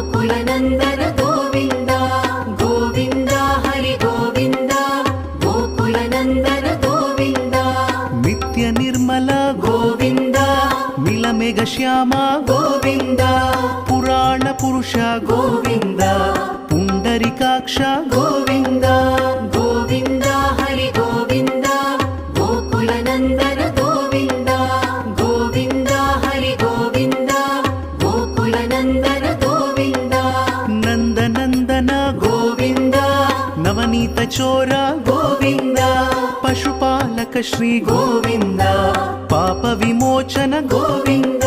गोकुलनन्दन गोविन्द गोविन्द हरि गोविन्द गोकुलनन्दन गोविन्द नित्य निर्मल गोविन्द मिलमेघ श्याम गोविन्द पुराण पुरुष गोविन्द पुण्डरीकाक्ष गोविन्द गोविन्द हरि गोविन्द गोकुलनन्दन गोविन्द गोविन्द हरि गोविन्द गोकुलनन्दन गोविन्द नन्दनन्दन गोविन्द नवनीत चोर गोविन्द पशुपालक श्री गोविन्द पाप विमोचन गोविन्द